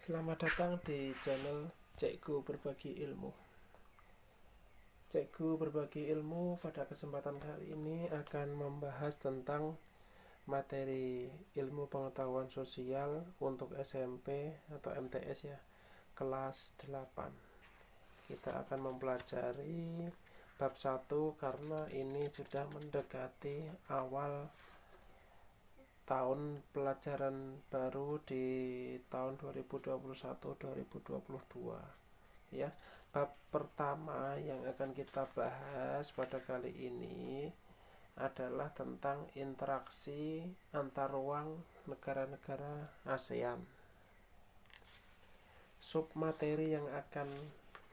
Selamat datang di channel Cekgu Berbagi Ilmu. Cekgu Berbagi Ilmu pada kesempatan kali ini akan membahas tentang materi ilmu pengetahuan sosial untuk SMP atau MTS ya, kelas 8. Kita akan mempelajari bab 1 karena ini sudah mendekati awal tahun pelajaran baru di tahun 2021-2022 ya. Bab pertama yang akan kita bahas pada kali ini adalah tentang interaksi antar ruang negara-negara ASEAN. Submateri yang akan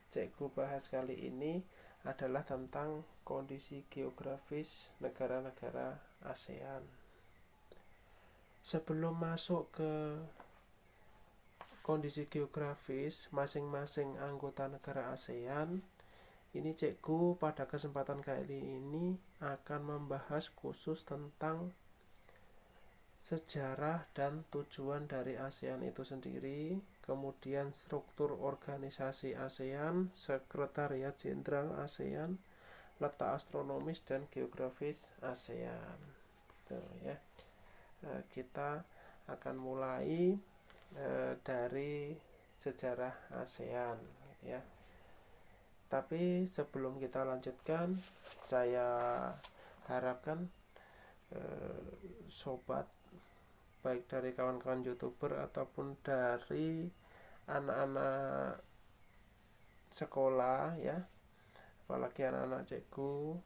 Cekgu bahas kali ini adalah tentang kondisi geografis negara-negara ASEAN. Sebelum masuk ke kondisi geografis masing-masing anggota negara ASEAN, ini Cekgu pada kesempatan kali ini akan membahas khusus tentang sejarah dan tujuan dari ASEAN itu sendiri, kemudian struktur organisasi ASEAN, sekretariat jenderal ASEAN, letak astronomis dan geografis ASEAN. Tuh, ya. Kita akan mulai dari sejarah ASEAN ya. Tapi sebelum kita lanjutkan, saya harapkan sobat baik dari kawan-kawan YouTuber ataupun dari anak-anak sekolah ya, apalagi anak-anak Cekgu,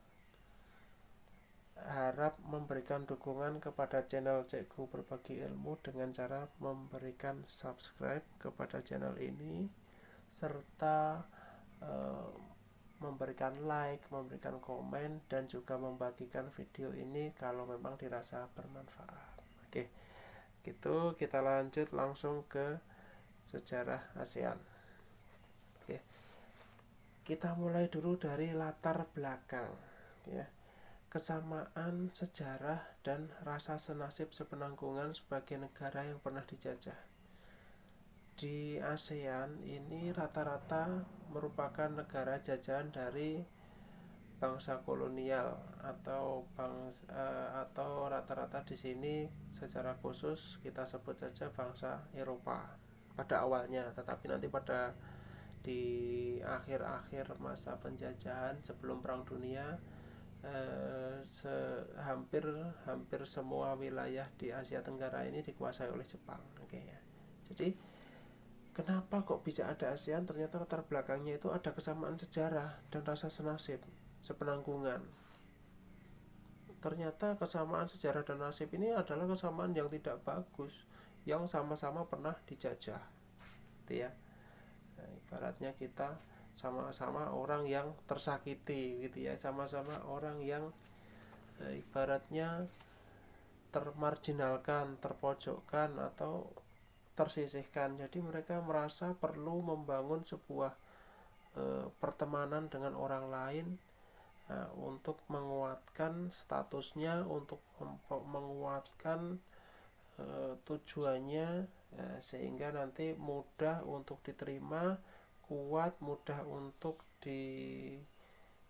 harap memberikan dukungan kepada channel Cekgu Berbagi Ilmu dengan cara memberikan subscribe kepada channel ini serta memberikan like, memberikan komen, dan juga membagikan video ini kalau memang dirasa bermanfaat. Oke, gitu kita lanjut langsung ke sejarah ASEAN. Oke, kita mulai dulu dari latar belakang ya. Kesamaan sejarah dan rasa senasib sepenanggungan sebagai negara yang pernah dijajah. Di ASEAN ini rata-rata merupakan negara jajahan dari bangsa kolonial atau rata-rata di sini secara khusus kita sebut saja bangsa Eropa pada awalnya, tetapi nanti di akhir-akhir masa penjajahan sebelum Perang Dunia hampir semua wilayah di Asia Tenggara ini dikuasai oleh Jepang. Oke ya. Jadi kenapa kok bisa ada ASEAN? Ternyata latar belakangnya itu ada kesamaan sejarah dan rasa senasib sepenanggungan. Ternyata kesamaan sejarah dan nasib ini adalah kesamaan yang tidak bagus, yang sama-sama pernah dijajah gitu ya. Nah, ibaratnya kita sama-sama orang yang tersakiti gitu ya, sama-sama orang yang ibaratnya termarginalkan, terpojokkan atau tersisihkan. Jadi mereka merasa perlu membangun sebuah pertemanan dengan orang lain untuk menguatkan statusnya, untuk menguatkan tujuannya, sehingga nanti mudah untuk diterima, kuat, mudah untuk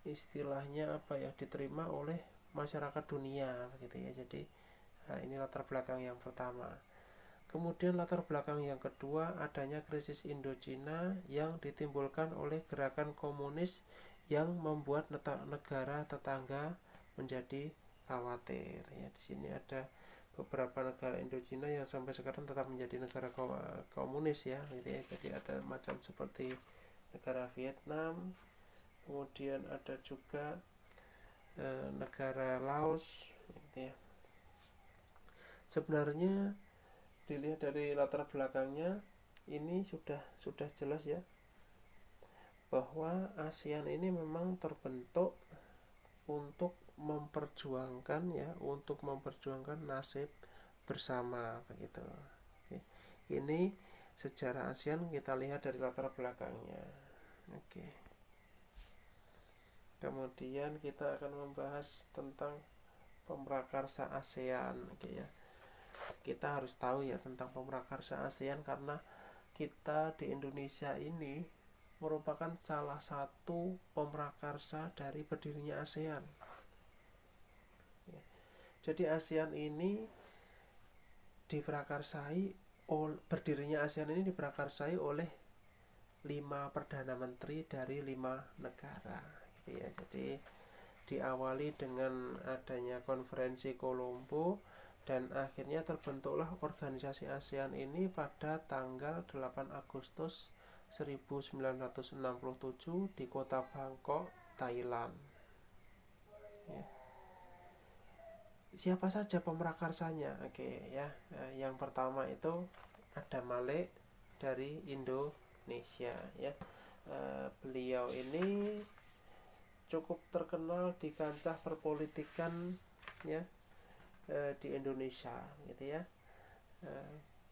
istilahnya diterima oleh masyarakat dunia gitu ya. Jadi ini latar belakang yang pertama. Kemudian latar belakang yang kedua, adanya krisis Indochina yang ditimbulkan oleh gerakan komunis yang membuat negara tetangga menjadi khawatir ya. Di sini ada beberapa negara Indochina yang sampai sekarang tetap menjadi negara komunis ya gitu ya. Jadi ada macam seperti negara Vietnam, kemudian ada juga negara Laos gitu ya. Sebenarnya dilihat dari latar belakangnya ini sudah jelas ya, bahwa ASEAN ini memang terbentuk untuk memperjuangkan nasib bersama begitu. Oke. Ini sejarah ASEAN kita lihat dari latar belakangnya. Oke. Kemudian kita akan membahas tentang pemrakarsa ASEAN. Oke ya. Kita harus tahu ya tentang pemrakarsa ASEAN karena kita di Indonesia ini merupakan salah satu pemrakarsa dari berdirinya ASEAN. Jadi ASEAN ini berdirinya ASEAN ini diprakarsai oleh 5 perdana menteri dari 5 negara gitu ya. Jadi diawali dengan adanya konferensi Kolombo dan akhirnya terbentuklah organisasi ASEAN ini pada tanggal 8 Agustus 1967 di kota Bangkok, Thailand ya. Siapa saja pemrakarsanya? Oke ya. Yang pertama itu ada Malik dari Indonesia ya. Beliau ini cukup terkenal di kancah perpolitikan ya di Indonesia gitu ya,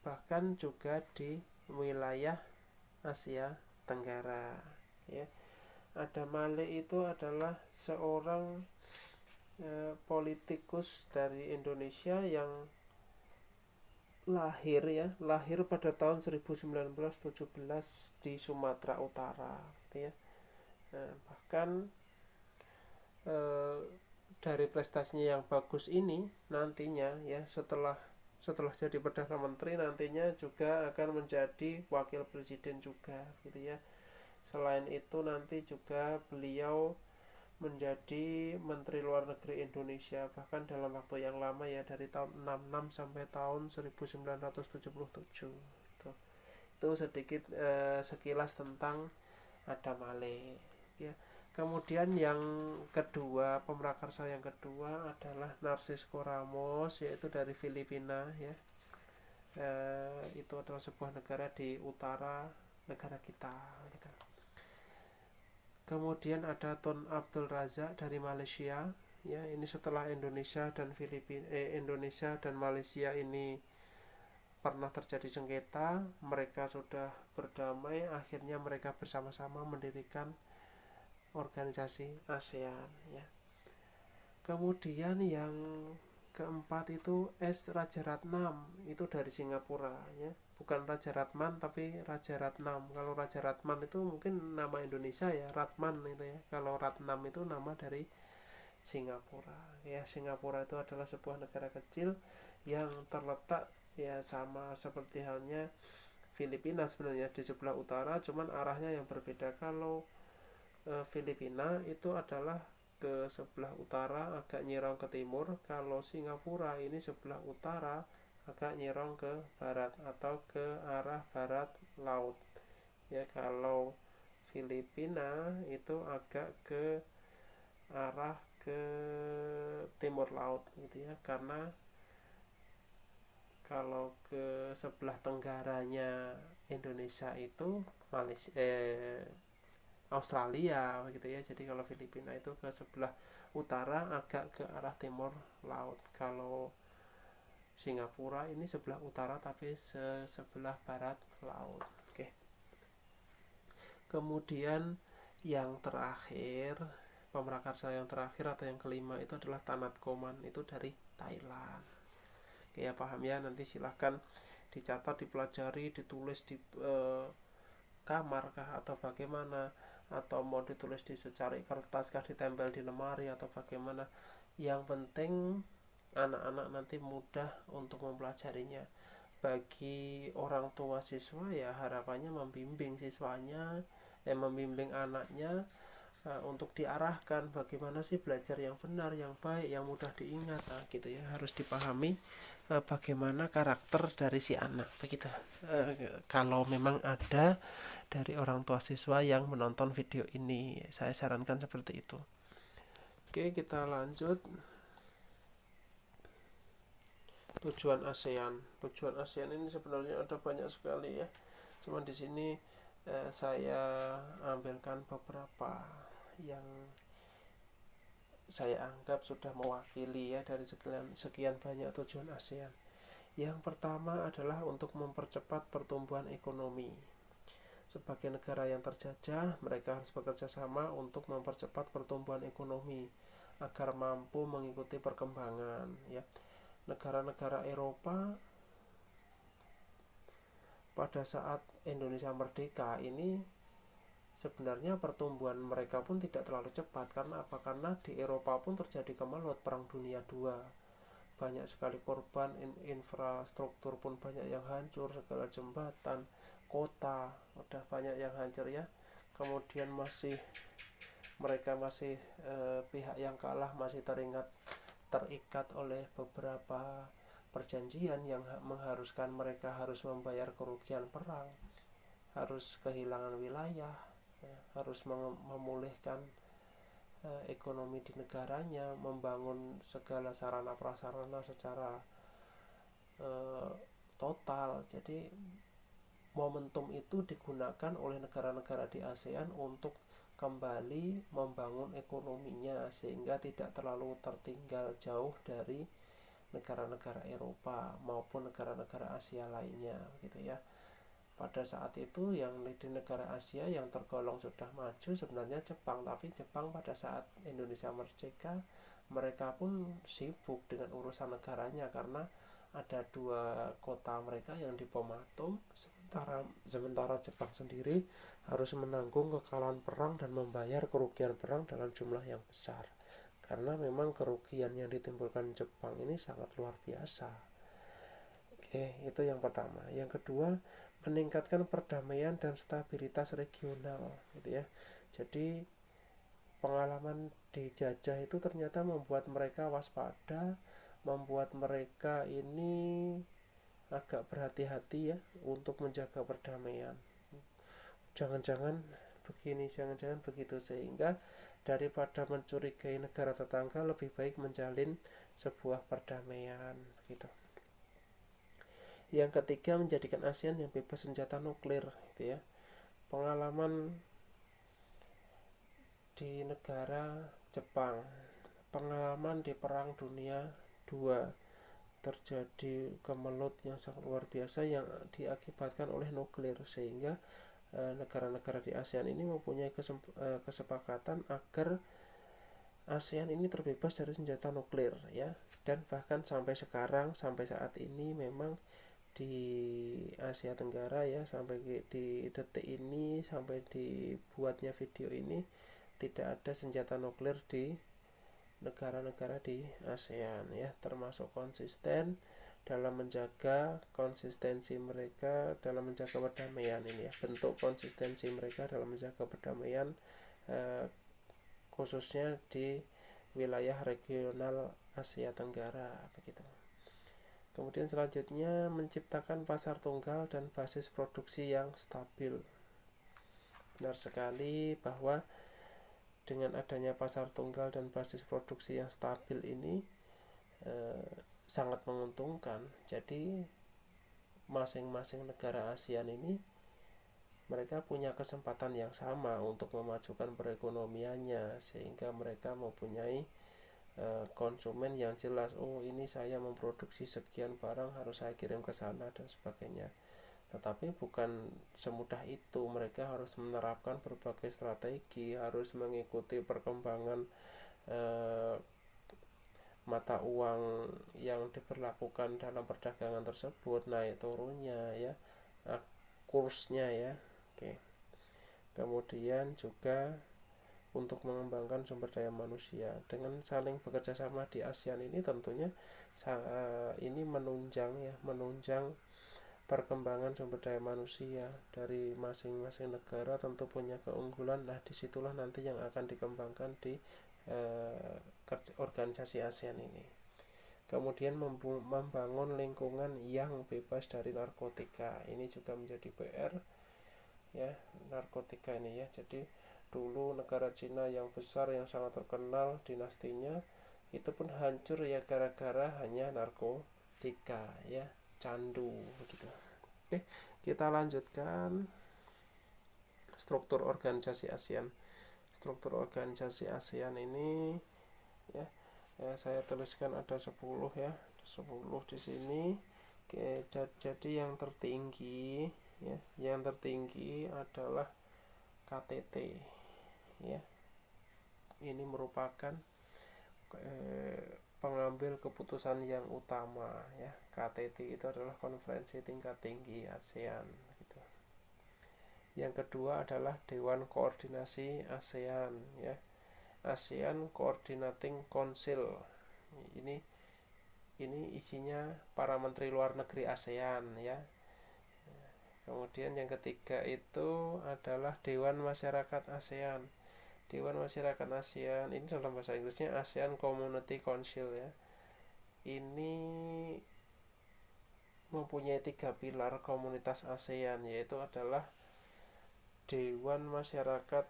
bahkan juga di wilayah Asia Tenggara ya. Ada Malik itu adalah seorang politikus dari Indonesia yang lahir pada tahun 1917 di Sumatera Utara gitu ya. Bahkan dari prestasinya yang bagus ini nantinya ya setelah jadi Perdana Menteri nantinya juga akan menjadi wakil presiden juga gitu ya. Selain itu nanti juga beliau menjadi Menteri Luar Negeri Indonesia bahkan dalam waktu yang lama ya, dari tahun 66 sampai tahun 1977 itu sedikit sekilas tentang Adam Malik ya. Kemudian yang kedua, pemrakarsa yang kedua adalah Narcisco Ramos, yaitu dari Filipina ya. Itu adalah sebuah negara di utara negara kita gitu. Kemudian ada Tun Abdul Razak dari Malaysia ya. Ini setelah Indonesia dan Malaysia ini pernah terjadi sengketa, mereka sudah berdamai, akhirnya mereka bersama-sama mendirikan organisasi ASEAN ya. Kemudian yang keempat itu S. Rajaratnam, itu dari Singapura ya. Bukan Raja Ratman tapi Raja Ratnam. Kalau Raja Ratman itu mungkin nama Indonesia ya, Ratman itu ya. Kalau Ratnam itu nama dari Singapura ya. Singapura itu adalah sebuah negara kecil yang terletak ya sama seperti halnya Filipina sebenarnya di sebelah utara, cuman arahnya yang berbeda. Kalau Filipina itu adalah ke sebelah utara agak nyerong ke timur, kalau Singapura ini sebelah utara agak nyerong ke barat atau ke arah barat laut ya. Kalau Filipina itu agak ke arah ke timur laut gitu ya, karena kalau ke sebelah tenggaranya Indonesia itu Australia gitu ya. Jadi kalau Filipina itu ke sebelah utara agak ke arah timur laut. Kalau Singapura ini sebelah utara tapi sebelah barat laut. Oke. Kemudian yang terakhir, pemrakarsa yang terakhir atau yang kelima itu adalah Tanat Koman, itu dari Thailand. Oke ya, paham ya, nanti silahkan dicatat, dipelajari, ditulis di kamar kah atau bagaimana, atau mau ditulis di secari kertas kah, ditempel di lemari atau bagaimana. Yang penting anak-anak nanti mudah untuk mempelajarinya. Bagi orang tua siswa ya harapannya membimbing siswanya, membimbing anaknya untuk diarahkan bagaimana sih belajar yang benar, yang baik, yang mudah diingat gitu ya. Harus dipahami bagaimana karakter dari si anak begitu. Kalau memang ada dari orang tua siswa yang menonton video ini, saya sarankan seperti itu. Oke, kita lanjut. Tujuan ASEAN ini sebenarnya ada banyak sekali ya, cuman di sini saya ambilkan beberapa yang saya anggap sudah mewakili ya dari sekian banyak tujuan ASEAN. Yang pertama adalah untuk mempercepat pertumbuhan ekonomi. Sebagai negara yang terjajah, mereka harus bekerja sama untuk mempercepat pertumbuhan ekonomi agar mampu mengikuti perkembangan ya. Negara-negara Eropa pada saat Indonesia merdeka ini sebenarnya pertumbuhan mereka pun tidak terlalu cepat. Karena apa? Karena di Eropa pun terjadi kemelut Perang Dunia II, banyak sekali korban, infrastruktur pun banyak yang hancur, segala jembatan, kota udah banyak yang hancur ya. Kemudian mereka masih pihak yang kalah masih terikat oleh beberapa perjanjian yang mengharuskan mereka harus membayar kerugian perang, harus kehilangan wilayah, harus memulihkan ekonomi di negaranya, membangun segala sarana prasarana secara total. Jadi momentum itu digunakan oleh negara-negara di ASEAN untuk kembali membangun ekonominya sehingga tidak terlalu tertinggal jauh dari negara-negara Eropa maupun negara-negara Asia lainnya gitu ya. Pada saat itu yang di negara Asia yang tergolong sudah maju sebenarnya Jepang, tapi Jepang pada saat Indonesia merdeka mereka pun sibuk dengan urusan negaranya karena ada 2 kota mereka yang dibom atom, sementara Jepang sendiri harus menanggung kekalahan perang dan membayar kerugian perang dalam jumlah yang besar. Karena memang kerugian yang ditimbulkan Jepang ini sangat luar biasa. Oke, itu yang pertama. Yang kedua, meningkatkan perdamaian dan stabilitas regional gitu ya. Jadi pengalaman dijajah itu ternyata membuat mereka waspada, membuat mereka ini agak berhati-hati ya untuk menjaga perdamaian. Jangan-jangan begini, jangan-jangan begitu, sehingga daripada mencurigai negara tetangga lebih baik menjalin sebuah perdamaian begitu. Yang ketiga, menjadikan ASEAN yang bebas senjata nuklir gitu ya. Pengalaman di negara Jepang, pengalaman di Perang Dunia II, terjadi kemelut yang sangat luar biasa yang diakibatkan oleh nuklir, sehingga negara-negara di ASEAN ini mempunyai kesepakatan agar ASEAN ini terbebas dari senjata nuklir ya. Dan bahkan sampai sekarang, sampai saat ini memang di Asia Tenggara ya, sampai di detik ini, sampai dibuatnya video ini, tidak ada senjata nuklir di negara-negara di ASEAN ya, termasuk konsisten dalam menjaga konsistensi mereka dalam menjaga perdamaian ini ya, bentuk konsistensi mereka dalam menjaga perdamaian khususnya di wilayah regional Asia Tenggara begitu. Kemudian selanjutnya, menciptakan pasar tunggal dan basis produksi yang stabil. Benar sekali bahwa dengan adanya pasar tunggal dan basis produksi yang stabil ini sangat menguntungkan. Jadi masing-masing negara ASEAN ini mereka punya kesempatan yang sama untuk memajukan perekonomiannya, sehingga mereka mempunyai konsumen yang jelas. Oh, ini saya memproduksi sekian barang, harus saya kirim ke sana dan sebagainya. Tetapi bukan semudah itu, mereka harus menerapkan berbagai strategi, harus mengikuti perkembangan mata uang yang diberlakukan dalam perdagangan tersebut, naik turunnya ya, kursnya ya. Oke. Kemudian juga untuk mengembangkan sumber daya manusia dengan saling bekerja sama di ASEAN ini, tentunya ini menunjang perkembangan sumber daya manusia dari masing-masing negara, tentu punya keunggulan. Nah, disitulah nanti yang akan dikembangkan di organisasi ASEAN ini. Kemudian membangun lingkungan yang bebas dari narkotika, ini juga menjadi PR ya, narkotika ini ya. Jadi dulu negara Cina yang besar yang sangat terkenal dinastinya itu pun hancur ya gara-gara hanya narkotika ya, candu begitu. Oke, kita lanjutkan struktur organisasi ASEAN. Struktur organisasi ASEAN ini ya, saya tuliskan ada 10 ya, 10 di sini. Oke, jadi yang tertinggi ya, yang tertinggi adalah KTT ya. Ini merupakan pengambil keputusan yang utama ya. KTT itu adalah konferensi tingkat tinggi ASEAN Yang kedua adalah Dewan Koordinasi ASEAN ya. ASEAN Coordinating Council. Ini isinya para menteri luar negeri ASEAN ya. Kemudian yang ketiga itu adalah Dewan Masyarakat ASEAN. Dewan Masyarakat ASEAN ini dalam bahasa Inggrisnya ASEAN Community Council ya. Ini mempunyai 3 pilar komunitas ASEAN, yaitu adalah Dewan Masyarakat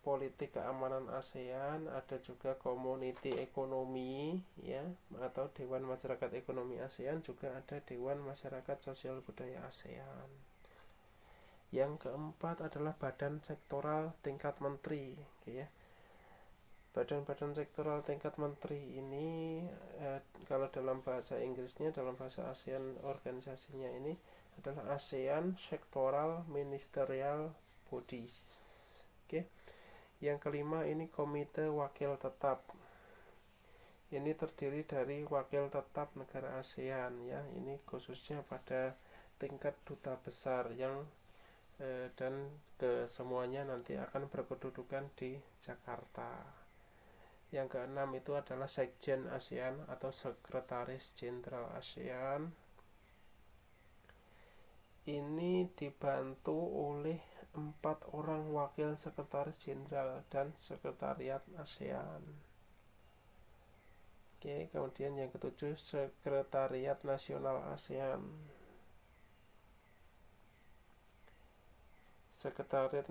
Politik Keamanan ASEAN, ada juga Community Ekonomi ya, atau Dewan Masyarakat Ekonomi ASEAN, juga ada Dewan Masyarakat Sosial Budaya ASEAN. Yang keempat adalah Badan Sektoral Tingkat Menteri ya. Badan-badan sektoral tingkat menteri ini kalau dalam bahasa Inggrisnya, dalam bahasa ASEAN organisasinya ini adalah ASEAN Sectoral Ministerial Bodies. Oke. Yang kelima ini Komite Wakil Tetap. Ini terdiri dari wakil tetap negara ASEAN ya. Ini khususnya pada tingkat duta besar yang dan kesemuanya nanti akan berkedudukan di Jakarta. Yang keenam itu adalah Sekjen ASEAN atau Sekretaris Jenderal ASEAN. Ini dibantu oleh 4 orang wakil sekretaris jenderal dan sekretariat ASEAN. Oke, kemudian yang ketujuh Sekretariat Nasional ASEAN. Sekretariat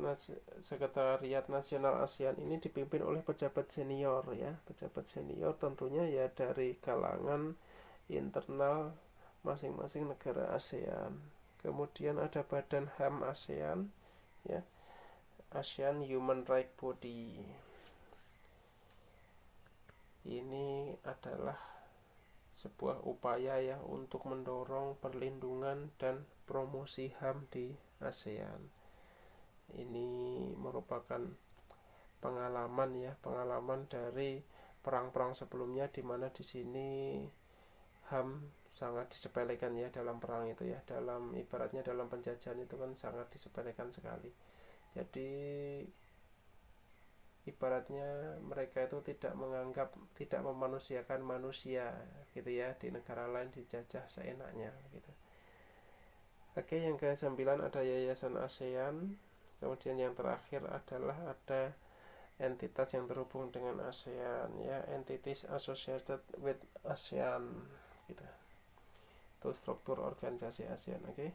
Nasional ASEAN ini dipimpin oleh pejabat senior ya. Pejabat senior tentunya ya dari kalangan internal masing-masing negara ASEAN. Kemudian ada Badan HAM ASEAN ya, ASEAN Human Rights Body. Ini adalah sebuah upaya ya untuk mendorong perlindungan dan promosi HAM di ASEAN. Ini merupakan pengalaman dari perang-perang sebelumnya, di mana di sini HAM sangat disepelekan ya dalam perang itu ya, dalam ibaratnya dalam penjajahan itu kan sangat disepelekan sekali. Jadi ibaratnya mereka itu tidak memanusiakan manusia gitu ya, di negara lain dijajah seenaknya gitu. Oke, yang ke-9 ada Yayasan ASEAN. Kemudian yang terakhir adalah ada entitas yang terhubung dengan ASEAN ya, entities associated with ASEAN gitu. Itu struktur organisasi ASEAN. Oke.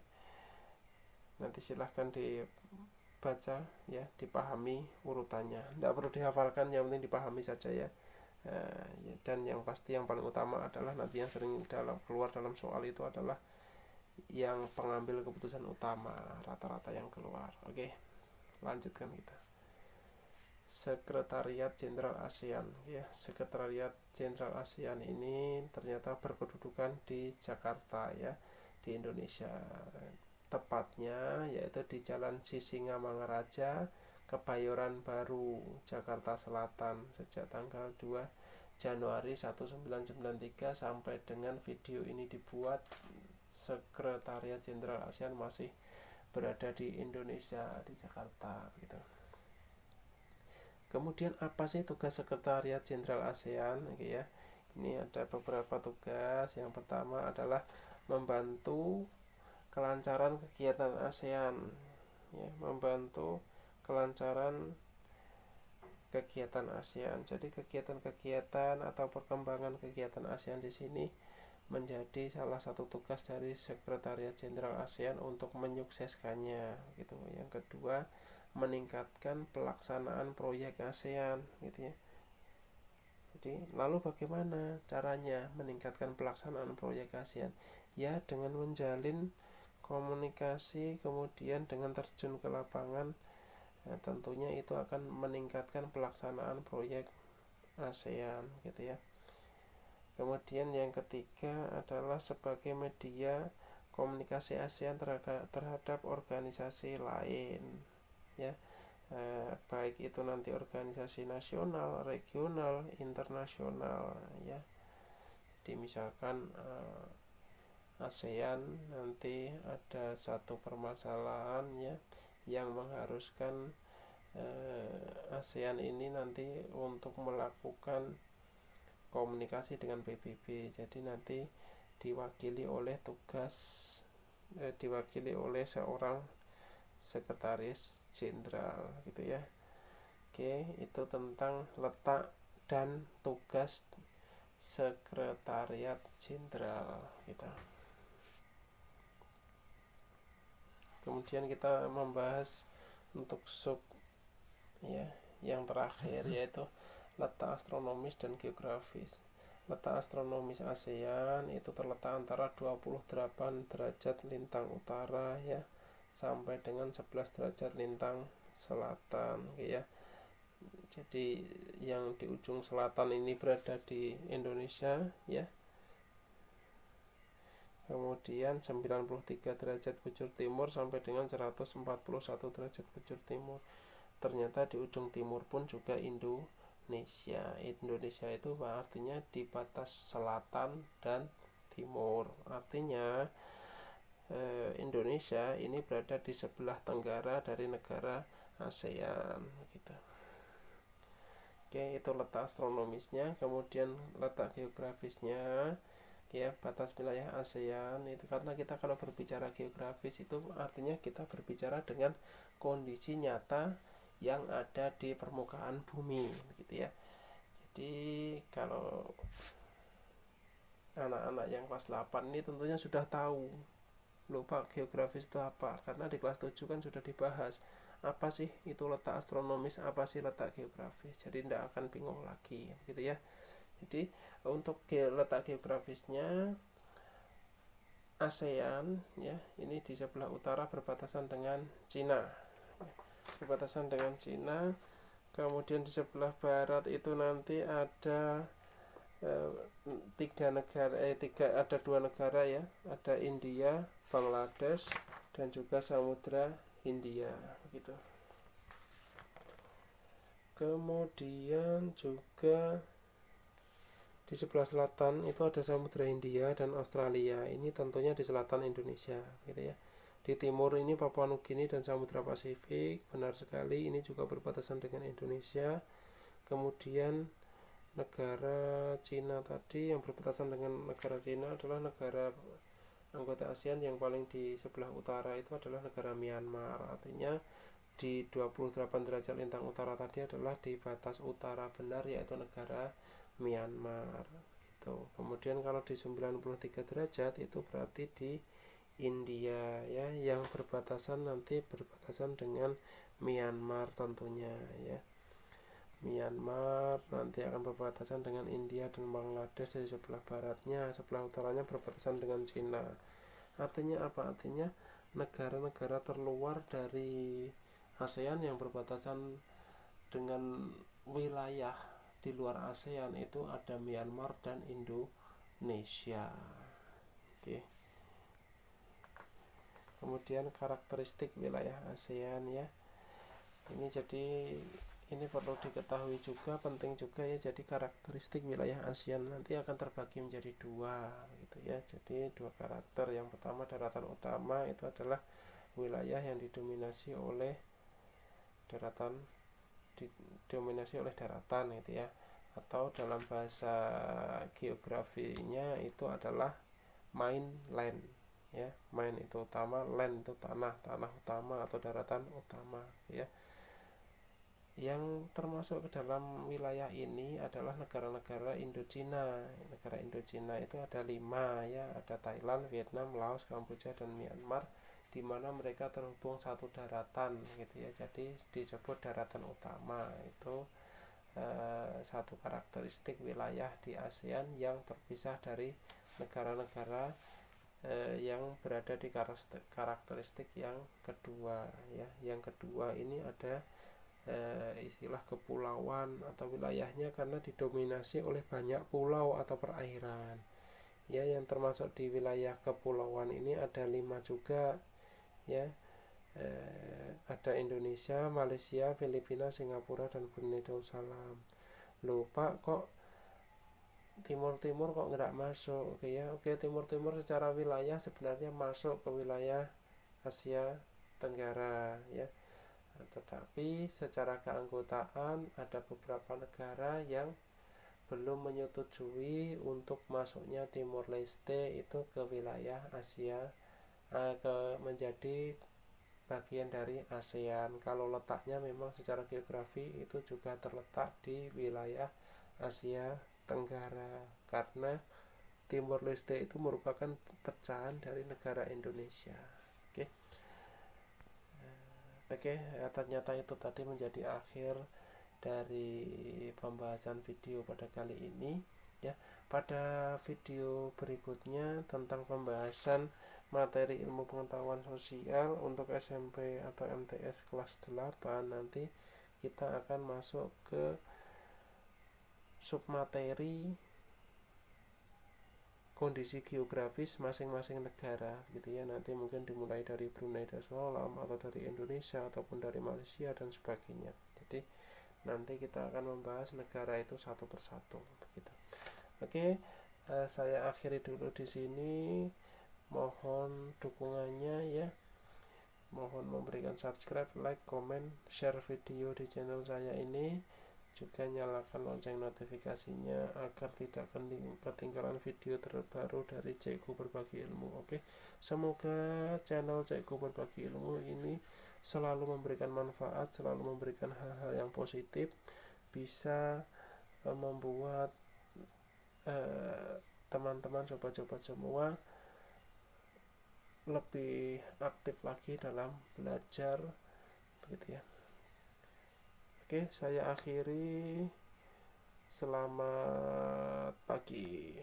Nanti silahkan dibaca ya, dipahami urutannya. Tidak perlu dihafalkan, yang penting dipahami saja ya. Dan yang pasti yang paling utama adalah nanti yang sering keluar dalam soal itu adalah yang pengambil keputusan utama, rata-rata yang keluar. Oke, lanjutkan kita. Sekretariat Jenderal ASEAN ya. Sekretariat Jenderal ASEAN ini ternyata berkedudukan di Jakarta ya, di Indonesia. Tepatnya yaitu di Jalan Sisingamangaraja, Kebayoran Baru, Jakarta Selatan sejak tanggal 2 Januari 1993 sampai dengan video ini dibuat. Sekretariat Jenderal ASEAN masih berada di Indonesia, di Jakarta gitu. Kemudian apa sih tugas Sekretariat Jenderal ASEAN ya? Ini ada beberapa tugas. Yang pertama adalah membantu kelancaran kegiatan ASEAN ya, membantu kelancaran kegiatan ASEAN. Jadi kegiatan-kegiatan atau perkembangan kegiatan ASEAN di sini menjadi salah satu tugas dari Sekretariat Jenderal ASEAN untuk menyukseskannya gitu. Yang kedua, meningkatkan pelaksanaan proyek ASEAN gitu ya. Jadi lalu bagaimana caranya meningkatkan pelaksanaan proyek ASEAN? Ya dengan menjalin komunikasi, kemudian dengan terjun ke lapangan. Tentunya itu akan meningkatkan pelaksanaan proyek ASEAN gitu ya. Kemudian yang ketiga adalah sebagai media komunikasi ASEAN terhadap organisasi lain ya, baik itu nanti organisasi nasional, regional, internasional ya. Jadi misalkan ASEAN nanti ada satu permasalahan ya yang mengharuskan ASEAN ini nanti untuk melakukan komunikasi dengan PBB. Jadi nanti diwakili oleh seorang sekretaris jenderal gitu ya. Oke, itu tentang letak dan tugas sekretariat jenderal kita. Kemudian kita membahas untuk sub ya yang terakhir, yaitu letak astronomis dan geografis. Letak astronomis ASEAN itu terletak antara 28 derajat lintang utara ya sampai dengan 11 derajat lintang selatan ya. Jadi yang di ujung selatan ini berada di Indonesia ya. Kemudian 93 derajat bujur timur sampai dengan 141 derajat bujur timur. Ternyata di ujung timur pun juga Indonesia. Indonesia itu artinya di batas selatan dan timur. Artinya Indonesia ini berada di sebelah tenggara dari negara ASEAN gitu. Oke, itu letak astronomisnya. Kemudian letak geografisnya ya, batas wilayah ASEAN itu, karena kita kalau berbicara geografis itu artinya kita berbicara dengan kondisi nyata yang ada di permukaan bumi gitu ya. Jadi kalau anak-anak yang kelas 8 ini tentunya sudah tahu lupa geografis itu apa, karena di kelas 7 kan sudah dibahas apa sih itu letak astronomis, apa sih letak geografis. Jadi tidak akan bingung lagi gitu ya. Jadi untuk letak geografisnya ASEAN ya, ini di sebelah utara berbatasan dengan Cina. Kemudian di sebelah barat itu nanti ada ada dua negara ya, ada India, Bangladesh, dan juga Samudra Hindia gitu. Kemudian juga di sebelah selatan itu ada Samudra Hindia dan Australia. Ini tentunya di selatan Indonesia gitu ya. Di timur ini Papua Nugini dan Samudra Pasifik. Benar sekali, ini juga berbatasan dengan Indonesia. Kemudian negara Cina tadi, yang berbatasan dengan negara Cina adalah negara anggota ASEAN yang paling di sebelah utara itu adalah negara Myanmar. Artinya di 28 derajat lintang utara tadi adalah di batas utara benar, yaitu negara Myanmar gitu. Kemudian kalau di 93 derajat itu berarti di India ya, yang berbatasan dengan Myanmar tentunya ya. Myanmar nanti akan berbatasan dengan India dan Bangladesh dari sebelah baratnya, sebelah utaranya berbatasan dengan Cina. Artinya apa? Artinya negara-negara terluar dari ASEAN yang berbatasan dengan wilayah di luar ASEAN itu ada Myanmar dan Indonesia. Oke. Kemudian karakteristik wilayah ASEAN ya. Ini perlu diketahui juga, penting juga ya. Jadi karakteristik wilayah ASEAN nanti akan terbagi menjadi dua gitu ya. Jadi dua karakter. Yang pertama, daratan utama itu adalah wilayah yang didominasi oleh daratan gitu ya, atau dalam bahasa geografinya itu adalah mainland ya. Main itu utama, land itu tanah utama atau daratan utama ya. Yang termasuk ke dalam wilayah ini adalah negara-negara Indochina. Negara Indochina itu ada 5 ya, ada Thailand, Vietnam, Laos, Kamboja, dan Myanmar, di mana mereka terhubung satu daratan gitu ya. Jadi disebut daratan utama. Itu satu karakteristik wilayah di ASEAN yang terpisah dari negara-negara yang berada di karakteristik yang kedua ya. Yang kedua ini ada istilah kepulauan atau wilayahnya, karena didominasi oleh banyak pulau atau perairan ya. Yang termasuk di wilayah kepulauan ini ada 5 juga ya. Ada Indonesia, Malaysia, Filipina, Singapura, dan Brunei Darussalam. Lupa kok timur-timur kok nggak masuk. Oke ya, timur-timur secara wilayah sebenarnya masuk ke wilayah Asia Tenggara ya. Tetapi secara keanggotaan ada beberapa negara yang belum menyetujui untuk masuknya Timor Leste itu ke wilayah Asia, menjadi bagian dari ASEAN. Kalau letaknya memang secara geografi itu juga terletak di wilayah Asia Tenggara, karena Timor Leste itu merupakan pecahan dari negara Indonesia. Oke, ternyata itu tadi menjadi akhir dari pembahasan video pada kali ini ya. Pada video berikutnya tentang pembahasan materi ilmu pengetahuan sosial untuk SMP atau MTS kelas 8, nanti kita akan masuk ke submateri kondisi geografis masing-masing negara gitu ya. Nanti mungkin dimulai dari Brunei Darussalam atau dari Indonesia ataupun dari Malaysia dan sebagainya. Jadi nanti kita akan membahas negara itu satu persatu begitu. Oke, saya akhiri dulu di sini. Mohon dukungannya ya. Mohon memberikan subscribe, like, komen, share video di channel saya ini. Juga nyalakan lonceng notifikasinya agar tidak ketinggalan video terbaru dari Cikgu Berbagi Ilmu. Oke, semoga channel Cikgu Berbagi Ilmu ini selalu memberikan manfaat, selalu memberikan hal-hal yang positif, bisa membuat teman-teman sobat-sobat semua lebih aktif lagi dalam belajar begitu ya. Oke, saya akhiri. Selamat pagi.